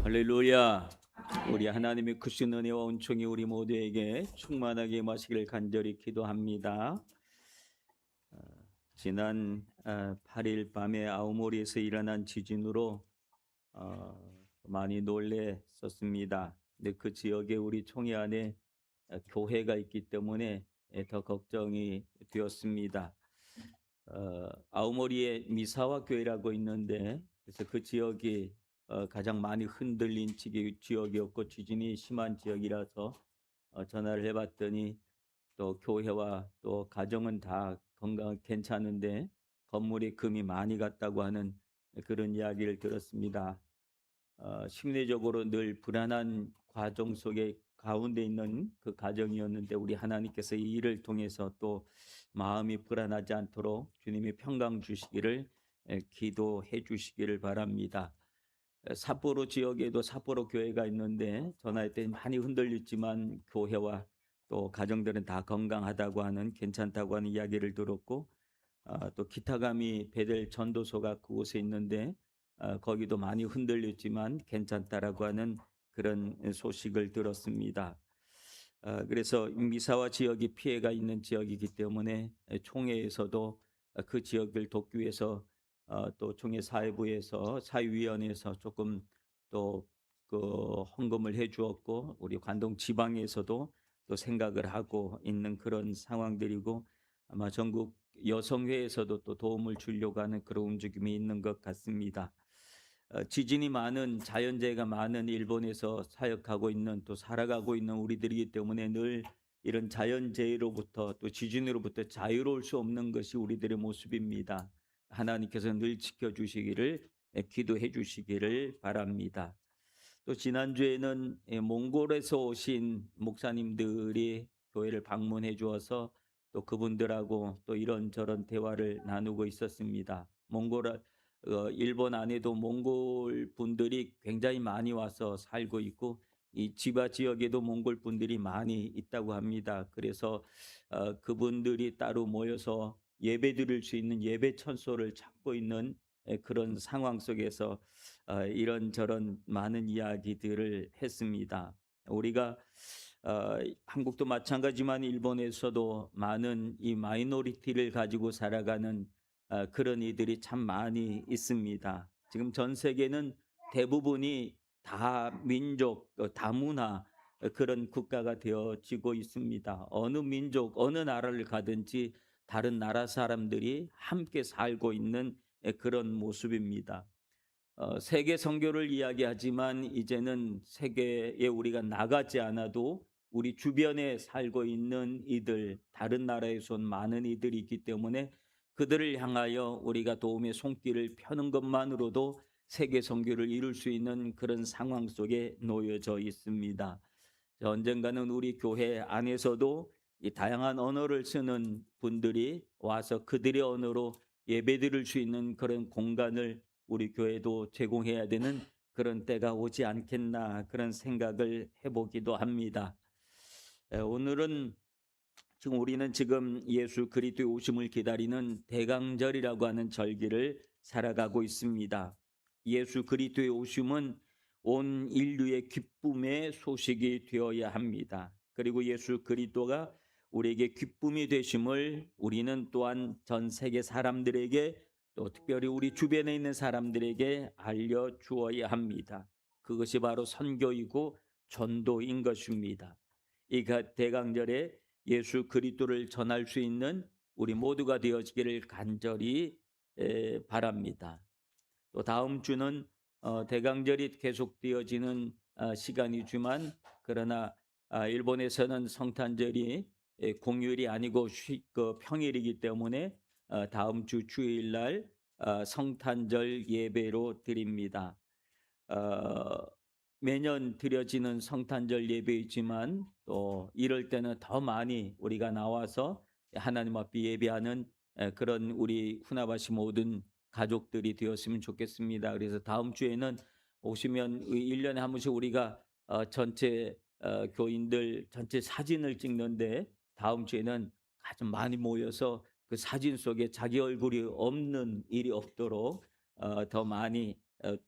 할렐루야. 우리 하나님의 크신 은혜와 은총이 우리 모두에게 충만하게 임하시기를 간절히 기도합니다. 지난 8일 밤에 아오모리에서 일어난 지진으로 많이 놀랬었습니다. 근데 그 지역에 우리 총회 안에 교회가 있기 때문에 더 걱정이 되었습니다. 아오모리에 미사와 교회라고 있는데, 그래서 그 지역이 가장 많이 흔들린 지역이었고 지진이 심한 지역이라서 전화를 해봤더니 또 교회와 또 가정은 다 건강 괜찮은데 건물에 금이 많이 갔다고 하는 그런 이야기를 들었습니다. 심리적으로 늘 불안한 과정 속에 가운데 있는 그 가정이었는데, 우리 하나님께서 이 일을 통해서 또 마음이 불안하지 않도록 주님이 평강 주시기를 기도해 주시기를 바랍니다. 삿포로 지역에도 삿포로 교회가 있는데 전화했더니 많이 흔들렸지만 교회와 또 가정들은 다 건강하다고 하는, 괜찮다고 하는 이야기를 들었고, 또 기타감이 베델 전도소가 그곳에 있는데 거기도 많이 흔들렸지만 괜찮다라고 하는 그런 소식을 들었습니다. 그래서 미사와 지역이 피해가 있는 지역이기 때문에 총회에서도 그 지역을 돕기 위해서 또 총회 사회부에서 사회위원회에서 조금 또 그 헌금을 해 주었고, 우리 관동 지방에서도 또 생각을 하고 있는 그런 상황들이고, 아마 전국 여성회에서도 또 도움을 주려고 하는 그런 움직임이 있는 것 같습니다. 지진이 많은, 자연재해가 많은 일본에서 사역하고 있는, 또 살아가고 있는 우리들이기 때문에 늘 이런 자연재해로부터 또 지진으로부터 자유로울 수 없는 것이 우리들의 모습입니다. 하나님께서 늘 지켜주시기를, 기도해 주시기를 바랍니다. 또 지난주에는 몽골에서 오신 목사님들이 교회를 방문해 주어서 또 그분들하고 또 이런저런 대화를 나누고 있었습니다. 일본 안에도 몽골 분들이 굉장히 많이 와서 살고 있고, 이 지바 지역에도 몽골 분들이 많이 있다고 합니다. 그래서 그분들이 따로 모여서 예배드릴 수 있는 예배 천소를 찾고 있는 그런 상황 속에서 이런저런 많은 이야기들을 했습니다. 우리가 한국도 마찬가지지만 일본에서도 많은 이 마이너리티를 가지고 살아가는 그런 이들이 참 많이 있습니다. 지금 전 세계는 대부분이 다민족, 다문화 그런 국가가 되어지고 있습니다. 어느 민족, 어느 나라를 가든지 다른 나라 사람들이 함께 살고 있는 그런 모습입니다. 세계 선교를 이야기하지만 이제는 세계에 우리가 나가지 않아도 우리 주변에 살고 있는 이들, 다른 나라에서 온 많은 이들이 있기 때문에 그들을 향하여 우리가 도움의 손길을 펴는 것만으로도 세계 선교를 이룰 수 있는 그런 상황 속에 놓여져 있습니다. 언젠가는 우리 교회 안에서도 이 다양한 언어를 쓰는 분들이 와서 그들의 언어로 예배드릴 수 있는 그런 공간을 우리 교회도 제공해야 되는 그런 때가 오지 않겠나, 그런 생각을 해보기도 합니다. 오늘은 우리는 지금 예수 그리스도의 오심을 기다리는 대강절이라고 하는 절기를 살아가고 있습니다. 예수 그리스도의 오심은 온 인류의 기쁨의 소식이 되어야 합니다. 그리고 예수 그리스도가 우리에게 기쁨이 되심을 우리는 또한 전 세계 사람들에게, 또 특별히 우리 주변에 있는 사람들에게 알려 주어야 합니다. 그것이 바로 선교이고 전도인 것입니다. 이 대강절에 예수 그리스도를 전할 수 있는 우리 모두가 되어지기를 간절히 바랍니다. 또 다음 주는 대강절이 계속되어지는 시간이지만, 그러나 일본에서는 성탄절이 공휴일이 아니고 평일이기 때문에 다음 주 주일 날 성탄절 예배로 드립니다. 어, 매년 드려지는 성탄절 예배이지만 또 이럴 때는 더 많이 우리가 나와서 하나님 앞에 예배하는 그런 우리 후나바시 모든 가족들이 되었으면 좋겠습니다. 그래서 다음 주에는 오시면 1년에 한 번씩 우리가 전체 교인들 전체 사진을 찍는데, 다음 주에는 아주 많이 모여서 그 사진 속에 자기 얼굴이 없는 일이 없도록 더 많이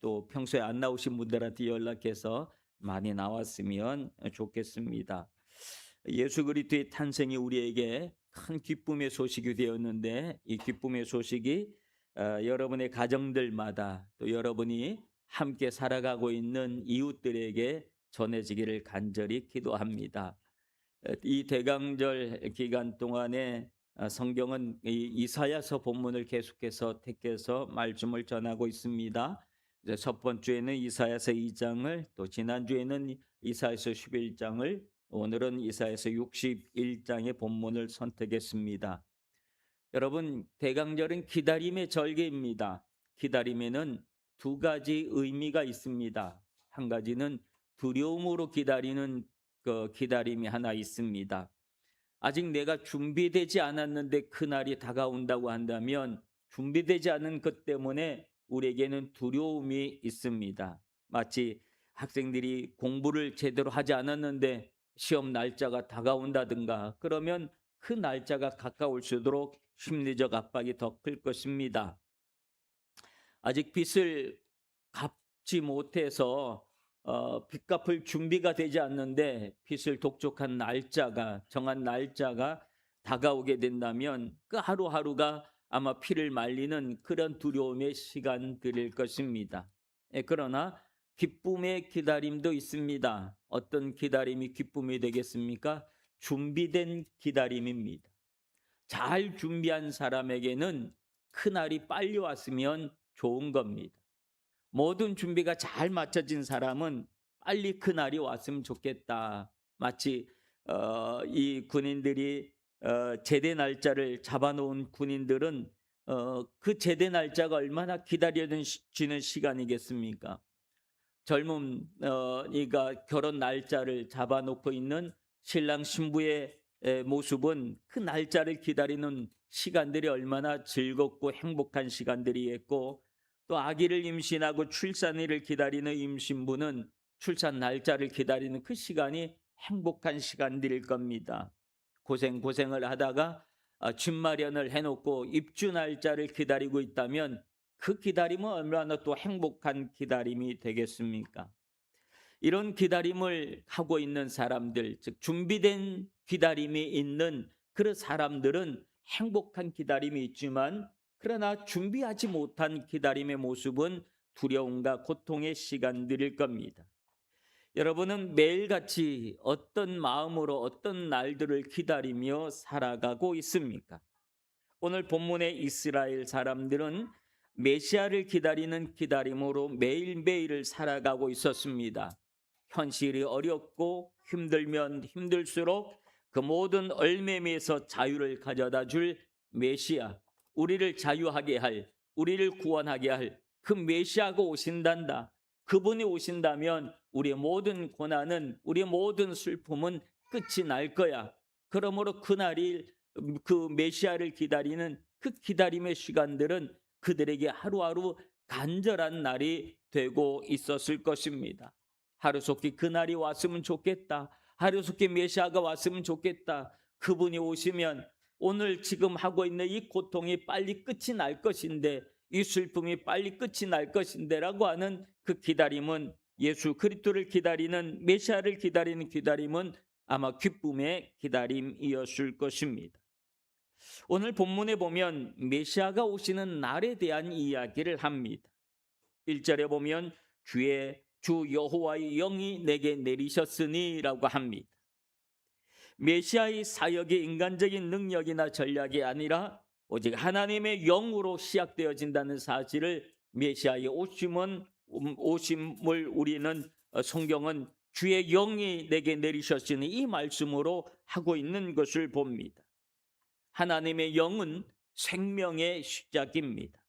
또 평소에 안 나오신 분들한테 연락해서 많이 나왔으면 좋겠습니다. 예수 그리스도의 탄생이 우리에게 큰 기쁨의 소식이 되었는데 이 기쁨의 소식이 여러분의 가정들마다 또 여러분이 함께 살아가고 있는 이웃들에게 전해지기를 간절히 기도합니다. 이 대강절 기간 동안에 성경은 이 이사야서 본문을 계속해서 택해서 말씀을 전하고 있습니다. 이제 첫 번째는 이사야서 2장을, 또 지난주에는 이사야서 11장을, 오늘은 이사야서 61장의 본문을 선택했습니다. 여러분, 대강절은 기다림의 절기입니다. 기다림에는 두 가지 의미가 있습니다. 한 가지는 두려움으로 기다리는 그 기다림이 하나 있습니다. 아직 내가 준비되지 않았는데 그날이 다가온다고 한다면 준비되지 않은 것 때문에 우리에게는 두려움이 있습니다. 마치 학생들이 공부를 제대로 하지 않았는데 시험 날짜가 다가온다든가 그러면 그 날짜가 가까울수록 심리적 압박이 더 클 것입니다. 아직 빚을 갚지 못해서 빚 갚을 준비가 되지 않는데 빚을 독촉한 날짜가 정한 날짜가 다가오게 된다면 그 하루하루가 아마 피를 말리는 그런 두려움의 시간들일 것입니다. 그러나 기쁨의 기다림도 있습니다. 어떤 기다림이 기쁨이 되겠습니까? 준비된 기다림입니다. 잘 준비한 사람에게는 그날이 빨리 왔으면 좋은 겁니다. 모든 준비가 잘 맞춰진 사람은 빨리 그날이 왔으면 좋겠다. 마치 이 군인들이 제대 날짜를 잡아놓은 군인들은 그 제대 날짜가 얼마나 기다려지는 시간이겠습니까? 젊은 이가 결혼 날짜를 잡아놓고 있는 신랑 신부의 모습은 그 날짜를 기다리는 시간들이 얼마나 즐겁고 행복한 시간들이겠고, 또 아기를 임신하고 출산일을 기다리는 임신부는 출산 날짜를 기다리는 그 시간이 행복한 시간들일 겁니다. 고생을 하다가 집 마련을 해놓고 입주 날짜를 기다리고 있다면 그 기다림은 얼마나 또 행복한 기다림이 되겠습니까? 이런 기다림을 하고 있는 사람들, 즉 준비된 기다림이 있는 그런 사람들은 행복한 기다림이 있지만, 그러나 준비하지 못한 기다림의 모습은 두려움과 고통의 시간들일 겁니다. 여러분은 매일같이 어떤 마음으로 어떤 날들을 기다리며 살아가고 있습니까? 오늘 본문의 이스라엘 사람들은 메시아를 기다리는 기다림으로 매일매일을 살아가고 있었습니다. 현실이 어렵고 힘들면 힘들수록 그 모든 얼매미에서 자유를 가져다 줄 메시아, 우리를 자유하게 할, 우리를 구원하게 할 그 메시아가 오신단다. 그분이 오신다면 우리의 모든 고난은, 우리의 모든 슬픔은 끝이 날 거야. 그러므로 그날이 그 메시아를 기다리는 그 기다림의 시간들은 그들에게 하루하루 간절한 날이 되고 있었을 것입니다. 하루속히 그날이 왔으면 좋겠다. 하루속히 메시아가 왔으면 좋겠다. 그분이 오시면 오늘 지금 하고 있는 이 고통이 빨리 끝이 날 것인데, 이 슬픔이 빨리 끝이 날 것인데 라고 하는 그 기다림은, 예수 그리스도를 기다리는, 메시아를 기다리는 기다림은 아마 기쁨의 기다림이었을 것입니다. 오늘 본문에 보면 메시아가 오시는 날에 대한 이야기를 합니다. 1절에 보면 주 여호와의 영이 내게 내리셨으니 라고 합니다. 메시아의 사역이 인간적인 능력이나 전략이 아니라 오직 하나님의 영으로 시작되어진다는 사실을, 메시아의 오심을 우리는 성경은 주의 영이 내게 내리셨으니 이 말씀으로 하고 있는 것을 봅니다. 하나님의 영은 생명의 시작입니다.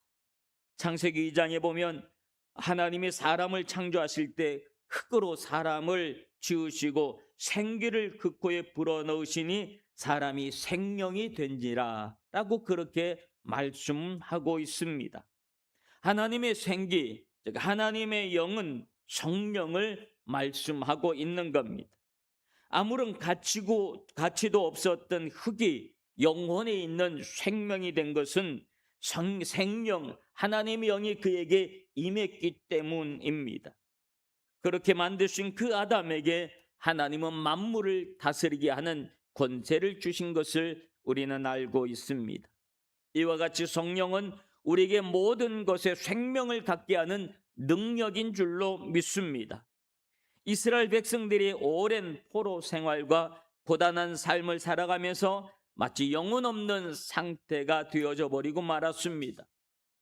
창세기 2장에 보면 하나님이 사람을 창조하실 때 흙으로 사람을 지으시고 생기를 그 코에 불어넣으시니 사람이 생명이 된지라 라고 그렇게 말씀하고 있습니다. 하나님의 생기, 즉 하나님의 영은 성령을 말씀하고 있는 겁니다. 아무런 가치도 없었던 흙이 영혼에 있는 생명이 된 것은 생명, 하나님의 영이 그에게 임했기 때문입니다. 그렇게 만드신 그 아담에게 하나님은 만물을 다스리게 하는 권세를 주신 것을 우리는 알고 있습니다. 이와 같이 성령은 우리에게 모든 것에 생명을 갖게 하는 능력인 줄로 믿습니다. 이스라엘 백성들이 오랜 포로 생활과 고단한 삶을 살아가면서 마치 영혼 없는 상태가 되어져 버리고 말았습니다.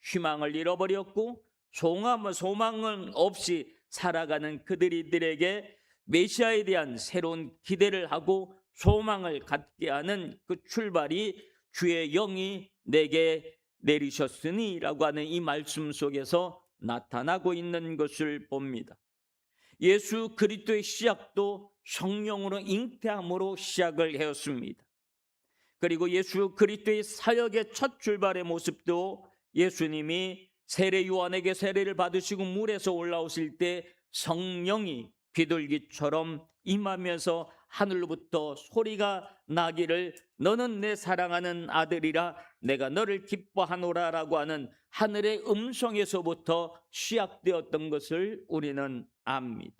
희망을 잃어버렸고 소망은 없이 살아가는 그들에게 메시아에 대한 새로운 기대를 하고 소망을 갖게 하는 그 출발이 주의 영이 내게 내리셨으니 라고 하는 이 말씀 속에서 나타나고 있는 것을 봅니다. 예수 그리스도의 시작도 성령으로 잉태함으로 시작을 하였습니다. 그리고 예수 그리스도의 사역의 첫 출발의 모습도 예수님이 세례 요한에게 세례를 받으시고 물에서 올라오실 때 성령이 비둘기처럼 임하면서 하늘로부터 소리가 나기를 너는 내 사랑하는 아들이라 내가 너를 기뻐하노라 라고 하는 하늘의 음성에서부터 시작되었던 것을 우리는 압니다.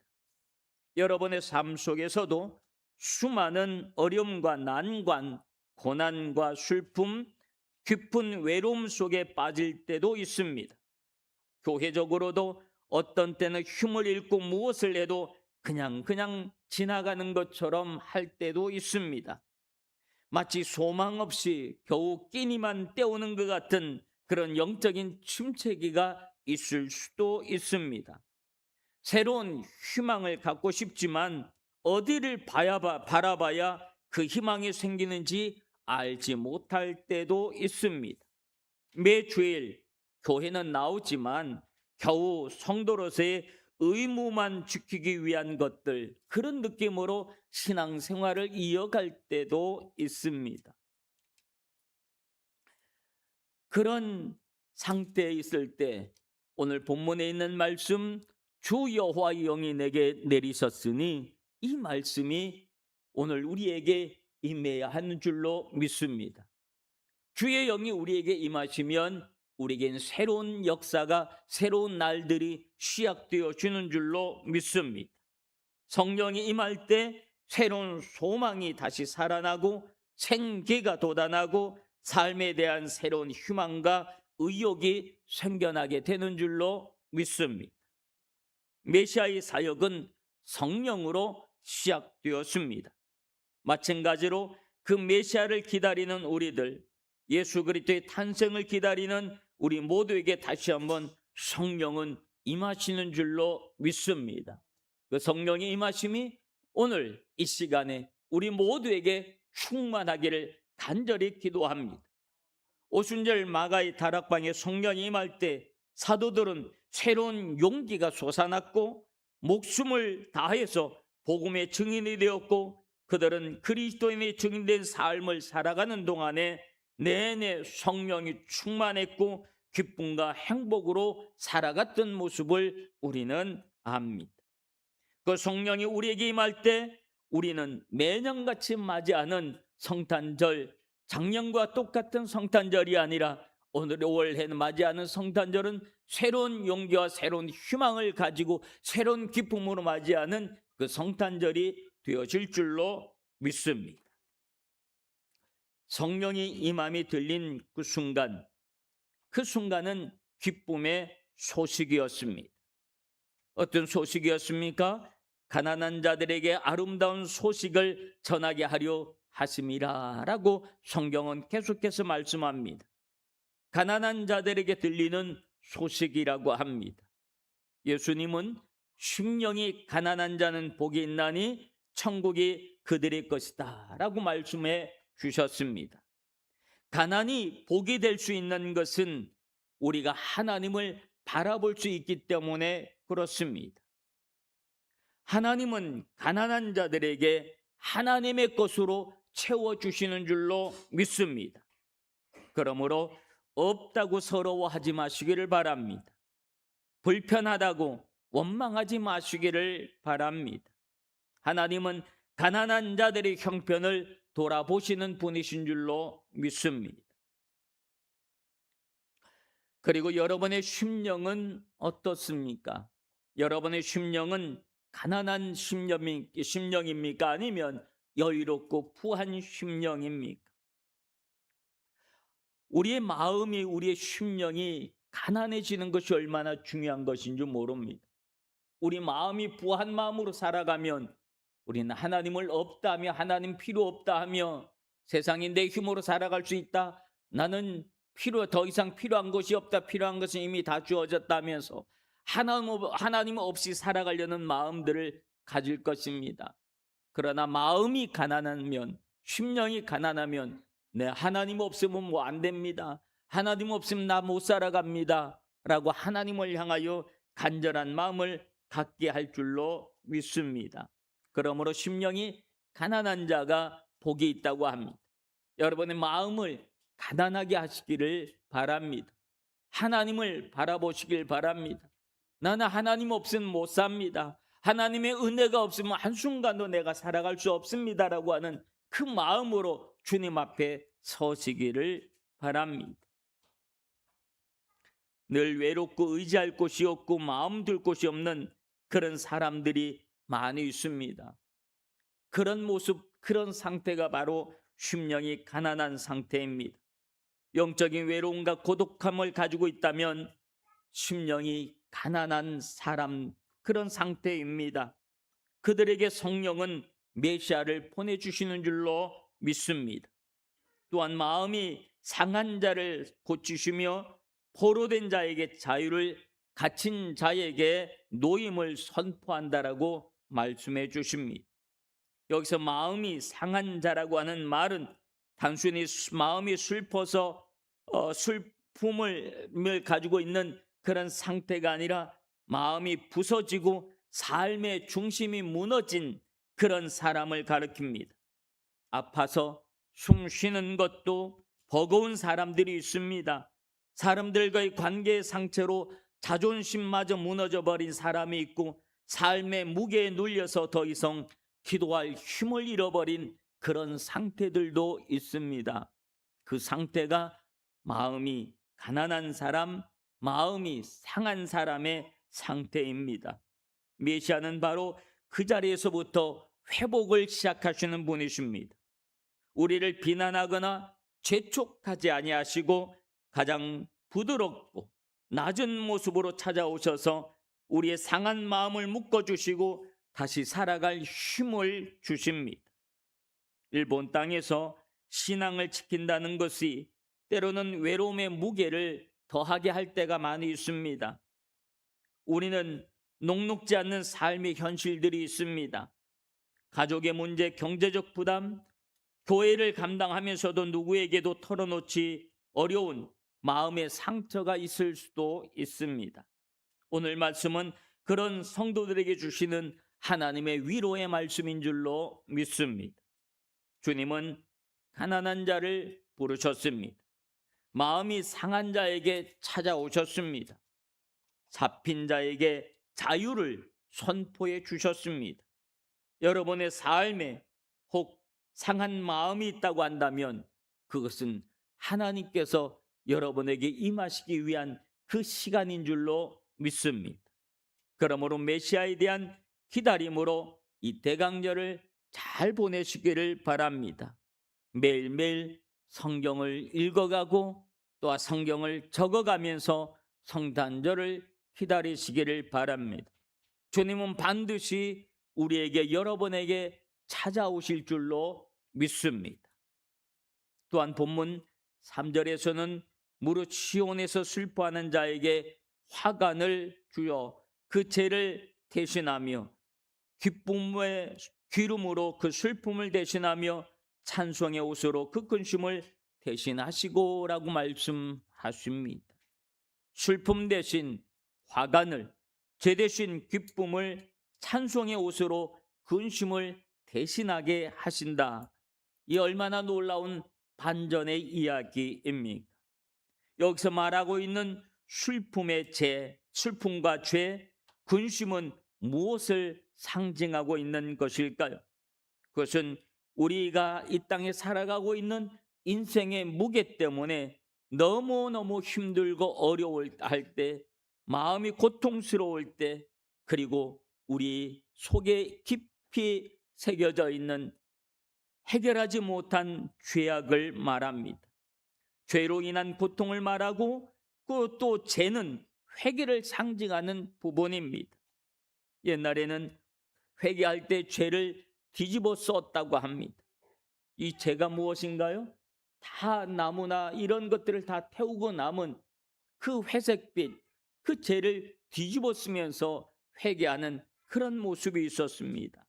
여러분의 삶 속에서도 수많은 어려움과 난관, 고난과 슬픔, 깊은 외로움 속에 빠질 때도 있습니다. 교회적으로도 어떤 때는 힘을 잃고 무엇을 해도 그냥 지나가는 것처럼 할 때도 있습니다. 마치 소망 없이 겨우 끼니만 때우는 것 같은 그런 영적인 침체기가 있을 수도 있습니다. 새로운 희망을 갖고 싶지만 어디를 바라봐야 그 희망이 생기는지 알지 못할 때도 있습니다. 매주일 교회는 나오지만 겨우 성도로서의 의무만 지키기 위한 것들, 그런 느낌으로 신앙생활을 이어갈 때도 있습니다. 그런 상태에 있을 때 오늘 본문에 있는 말씀 주 여호와의 영이 내게 내리셨으니 이 말씀이 오늘 우리에게 임해야 하는 줄로 믿습니다. 주의 영이 우리에게 임하시면 우리에겐 새로운 역사가, 새로운 날들이 시작되어 주는 줄로 믿습니다. 성령이 임할 때 새로운 소망이 다시 살아나고 생기가 돋아나고 삶에 대한 새로운 희망과 의욕이 생겨나게 되는 줄로 믿습니다. 메시아의 사역은 성령으로 시작되었습니다. 마찬가지로 그 메시아를 기다리는 우리들, 예수 그리스도의 탄생을 기다리는 우리 모두에게 다시 한번 성령은 임하시는 줄로 믿습니다. 그 성령의 임하심이 오늘 이 시간에 우리 모두에게 충만하기를 간절히 기도합니다. 오순절 마가의 다락방에 성령이 임할 때 사도들은 새로운 용기가 솟아났고 목숨을 다해서 복음의 증인이 되었고 그들은 그리스도인의 증인된 삶을 살아가는 동안에 내내 성령이 충만했고 기쁨과 행복으로 살아갔던 모습을 우리는 압니다. 그 성령이 우리에게 임할 때 우리는 매년같이 맞이하는 성탄절, 작년과 똑같은 성탄절이 아니라 오늘 5월에 맞이하는 성탄절은 새로운 용기와 새로운 희망을 가지고 새로운 기쁨으로 맞이하는 그 성탄절이 되어질 줄로 믿습니다. 성령이 임함이 들린 그 순간은 기쁨의 소식이었습니다. 어떤 소식이었습니까? 가난한 자들에게 아름다운 소식을 전하게 하려 하심이라 라고 성경은 계속해서 말씀합니다. 가난한 자들에게 들리는 소식이라고 합니다. 예수님은 심령이 가난한 자는 복이 있나니 천국이 그들의 것이다 라고 말씀해 주셨습니다. 가난이 복이 될 수 있는 것은 우리가 하나님을 바라볼 수 있기 때문에 그렇습니다. 하나님은 가난한 자들에게 하나님의 것으로 채워주시는 줄로 믿습니다. 그러므로 없다고 서러워하지 마시기를 바랍니다. 불편하다고 원망하지 마시기를 바랍니다. 하나님은 가난한 자들의 형편을 돌아보시는 분이신 줄로 믿습니다. 그리고 여러분의 심령은 어떻습니까? 여러분의 심령은 가난한 심령입니까? 아니면 여유롭고 부한 심령입니까? 우리의 마음이, 우리의 심령이 가난해지는 것이 얼마나 중요한 것인지 모릅니다. 우리 마음이 부한 마음으로 살아가면 우리는 하나님을 없다 하며, 하나님 필요 없다 하며, 세상이 내 힘으로 살아갈 수 있다, 나는 더 이상 필요한 것이 없다, 필요한 것은 이미 다 주어졌다면서 하나님 없이 살아가려는 마음들을 가질 것입니다. 그러나 마음이 가난하면, 심령이 가난하면, 네, 하나님 없으면 뭐 안 됩니다, 하나님 없으면 나 못 살아갑니다 라고 하나님을 향하여 간절한 마음을 갖게 할 줄로 믿습니다. 그러므로 심령이 가난한 자가 복이 있다고 합니다. 여러분의 마음을 가난하게 하시기를 바랍니다. 하나님을 바라보시길 바랍니다. 나는 하나님 없으면 못 삽니다, 하나님의 은혜가 없으면 한순간도 내가 살아갈 수 없습니다라고 하는 그 마음으로 주님 앞에 서시기를 바랍니다. 늘 외롭고 의지할 곳이 없고 마음 둘 곳이 없는 그런 사람들이 많이 있습니다. 그런 모습, 그런 상태가 바로 심령이 가난한 상태입니다. 영적인 외로움과 고독함을 가지고 있다면 심령이 가난한 사람, 그런 상태입니다. 그들에게 성령은 메시아를 보내주시는 줄로 믿습니다. 또한 마음이 상한 자를 고치시며 포로된 자에게 자유를, 갇힌 자에게 노임을 선포한다라고 말씀해 주십니다. 여기서 마음이 상한 자라고 하는 말은 단순히 마음이 슬퍼서 슬픔을 가지고 있는 그런 상태가 아니라 마음이 부서지고 삶의 중심이 무너진 그런 사람을 가리킵니다. 아파서 숨 쉬는 것도 버거운 사람들이 있습니다. 사람들과의 관계의 상처로 자존심마저 무너져 버린 사람이 있고, 삶의 무게에 눌려서 더 이상 기도할 힘을 잃어버린 그런 상태들도 있습니다. 그 상태가 마음이 가난한 사람, 마음이 상한 사람의 상태입니다. 메시아는 바로 그 자리에서부터 회복을 시작하시는 분이십니다. 우리를 비난하거나 재촉하지 아니하시고 가장 부드럽고 낮은 모습으로 찾아오셔서 우리의 상한 마음을 묶어주시고 다시 살아갈 힘을 주십니다. 일본 땅에서 신앙을 지킨다는 것이 때로는 외로움의 무게를 더하게 할 때가 많이 있습니다. 우리는 녹록지 않는 삶의 현실들이 있습니다. 가족의 문제, 경제적 부담, 교회를 감당하면서도 누구에게도 털어놓지 어려운 마음의 상처가 있을 수도 있습니다. 오늘 말씀은 그런 성도들에게 주시는 하나님의 위로의 말씀인 줄로 믿습니다. 주님은 가난한 자를 부르셨습니다. 마음이 상한 자에게 찾아오셨습니다. 잡힌 자에게 자유를 선포해 주셨습니다. 여러분의 삶에 혹 상한 마음이 있다고 한다면 그것은 하나님께서 여러분에게 임하시기 위한 그 시간인 줄로 믿습니다. 그러므로 메시아에 대한 기다림으로 이 대강절을 잘 보내시기를 바랍니다. 매일매일 성경을 읽어가고 또 성경을 적어가면서 성탄절을 기다리시기를 바랍니다. 주님은 반드시 우리에게, 여러분에게 찾아오실 줄로 믿습니다. 또한 본문 3절에서는 무릇 시온에서 슬퍼하는 자에게 화관을 주어 그 죄를 대신하며 기쁨의 기름으로 그 슬픔을 대신하며 찬송의 옷으로 그 근심을 대신하시고 라고 말씀하십니다. 슬픔 대신 화관을, 죄 대신 기쁨을, 찬송의 옷으로 근심을 대신하게 하신다. 이 얼마나 놀라운 반전의 이야기입니까? 여기서 말하고 있는 슬픔의 죄, 슬픔과 죄, 근심은 무엇을 상징하고 있는 것일까요? 그것은 우리가 이 땅에 살아가고 있는 인생의 무게 때문에 너무너무 힘들고 어려울 때, 마음이 고통스러울 때, 그리고 우리 속에 깊이 새겨져 있는 해결하지 못한 죄악을 말합니다. 죄로 인한 고통을 말하고 그 또 죄는 회개를 상징하는 부분입니다. 옛날에는 회개할 때 죄를 뒤집어 썼다고 합니다. 이 죄가 무엇인가요? 다 나무나 이런 것들을 다 태우고 남은 그 회색빛, 그 죄를 뒤집어 쓰면서 회개하는 그런 모습이 있었습니다.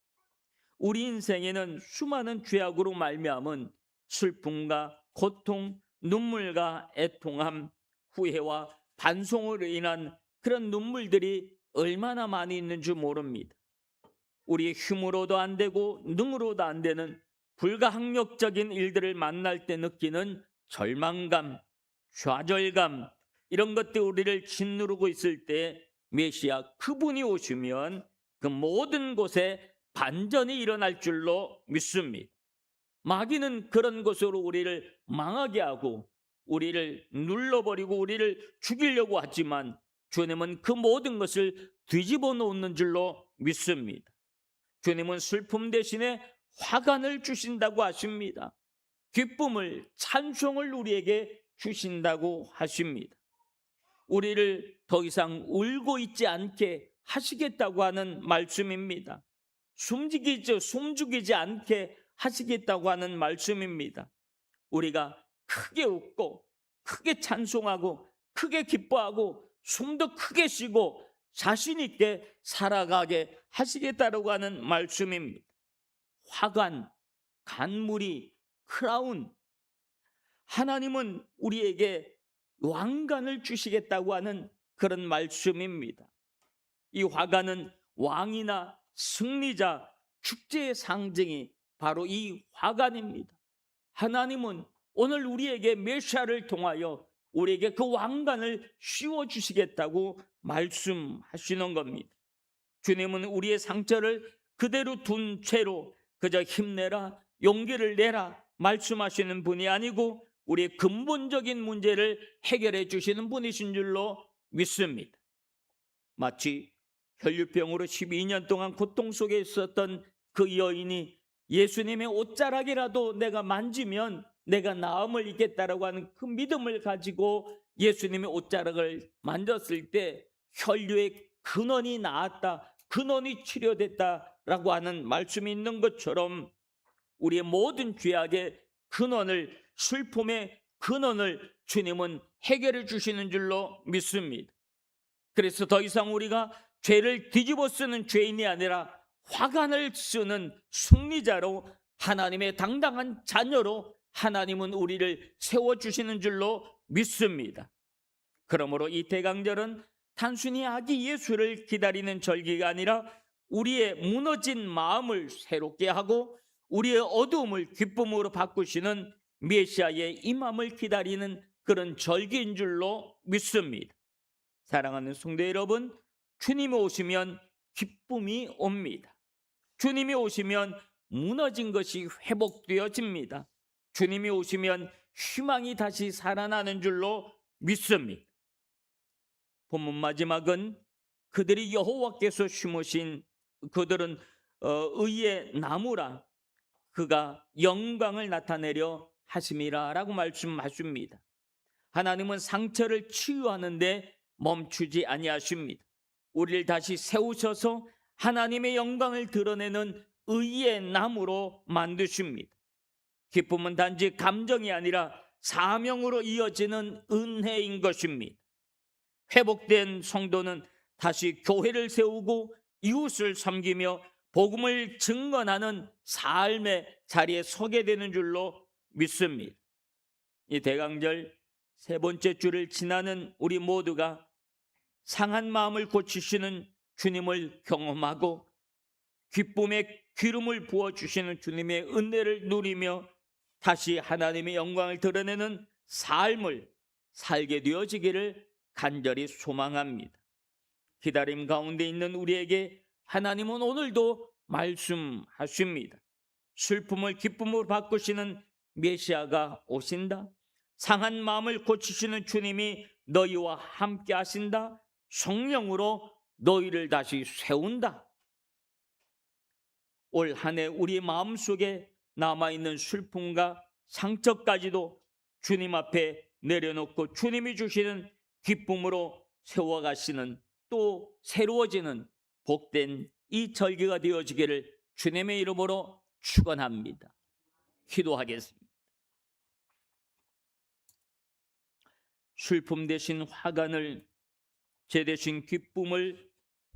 우리 인생에는 수많은 죄악으로 말미암은 슬픔과 고통, 눈물과 애통함, 후회와 반송으로 인한 그런 눈물들이 얼마나 많이 있는 줄 모릅니다. 우리의 힘으로도 안 되고 능으로도 안 되는 불가항력적인 일들을 만날 때 느끼는 절망감, 좌절감, 이런 것들 우리를 짓누르고 있을 때 메시아 그분이 오시면 그 모든 곳에 반전이 일어날 줄로 믿습니다. 마귀는 그런 것으로 우리를 망하게 하고 우리를 눌러버리고 우리를 죽이려고 하지만 주님은 그 모든 것을 뒤집어 놓는 줄로 믿습니다. 주님은 슬픔 대신에 화관을 주신다고 하십니다. 기쁨을, 찬송을 우리에게 주신다고 하십니다. 우리를 더 이상 울고 있지 않게 하시겠다고 하는 말씀입니다. 숨죽이지 않게 하시겠다고 하는 말씀입니다. 우리가 크게 웃고 크게 찬송하고 크게 기뻐하고 숨도 크게 쉬고 자신 있게 살아가게 하시겠다고 하는 말씀입니다. 화관, 간무리, 크라운, 하나님은 우리에게 왕관을 주시겠다고 하는 그런 말씀입니다. 이 화관은 왕이나 승리자, 축제의 상징이 바로 이 화관입니다. 하나님은 오늘 우리에게 메시아를 통하여 우리에게 그 왕관을 씌워주시겠다고 말씀하시는 겁니다. 주님은 우리의 상처를 그대로 둔 채로 그저 힘내라, 용기를 내라 말씀하시는 분이 아니고 우리의 근본적인 문제를 해결해 주시는 분이신 줄로 믿습니다. 마치 혈류병으로 12년 동안 고통 속에 있었던 그 여인이 예수님의 옷자락이라도 내가 만지면 내가 나음을 입겠다라고 하는 그 믿음을 가지고 예수님의 옷자락을 만졌을 때 혈류의 근원이 나았다, 근원이 치료됐다라고 하는 말씀이 있는 것처럼 우리의 모든 죄악의 근원을, 슬픔의 근원을 주님은 해결해 주시는 줄로 믿습니다. 그래서 더 이상 우리가 죄를 뒤집어 쓰는 죄인이 아니라 화관을 쓰는 승리자로, 하나님의 당당한 자녀로 하나님은 우리를 세워주시는 줄로 믿습니다. 그러므로 이 대강절은 단순히 아기 예수를 기다리는 절기가 아니라 우리의 무너진 마음을 새롭게 하고 우리의 어두움을 기쁨으로 바꾸시는 메시아의 임함을 기다리는 그런 절기인 줄로 믿습니다. 사랑하는 성도 여러분, 주님이 오시면 기쁨이 옵니다. 주님이 오시면 무너진 것이 회복되어집니다. 주님이 오시면 희망이 다시 살아나는 줄로 믿습니다. 본문 마지막은 그들이 여호와께서 심으신 그들은 의의 나무라 그가 영광을 나타내려 하심이라 라고 말씀하십니다. 하나님은 상처를 치유하는데 멈추지 아니하십니다. 우리를 다시 세우셔서 하나님의 영광을 드러내는 의의 나무로 만드십니다. 기쁨은 단지 감정이 아니라 사명으로 이어지는 은혜인 것입니다. 회복된 성도는 다시 교회를 세우고 이웃을 섬기며 복음을 증거하는 삶의 자리에 서게 되는 줄로 믿습니다. 이 대강절 세 번째 주를 지나는 우리 모두가 상한 마음을 고치시는 주님을 경험하고 기쁨의 기름을 부어주시는 주님의 은혜를 누리며 다시 하나님의 영광을 드러내는 삶을 살게 되어지기를 간절히 소망합니다. 기다림 가운데 있는 우리에게 하나님은 오늘도 말씀하십니다. 슬픔을 기쁨으로 바꾸시는 메시아가 오신다. 상한 마음을 고치시는 주님이 너희와 함께 하신다. 성령으로 너희를 다시 세운다. 올 한 해 우리 마음속에 남아있는 슬픔과 상처까지도 주님 앞에 내려놓고 주님이 주시는 기쁨으로 세워가시는, 또 새로워지는 복된 이 절기가 되어지기를 주님의 이름으로 축원합니다. 기도하겠습니다. 슬픔 대신 화관을, 죄 대신 기쁨을,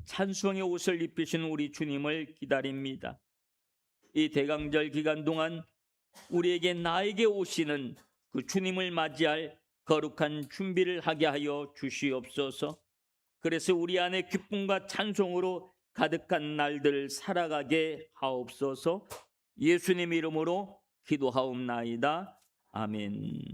찬송의 옷을 입히신 우리 주님을 기다립니다. 이 대강절 기간 동안 우리에게, 나에게 오시는 그 주님을 맞이할 거룩한 준비를 하게 하여 주시옵소서. 그래서 우리 안에 기쁨과 찬송으로 가득한 날들을 살아가게 하옵소서. 예수님 이름으로 기도하옵나이다. 아멘.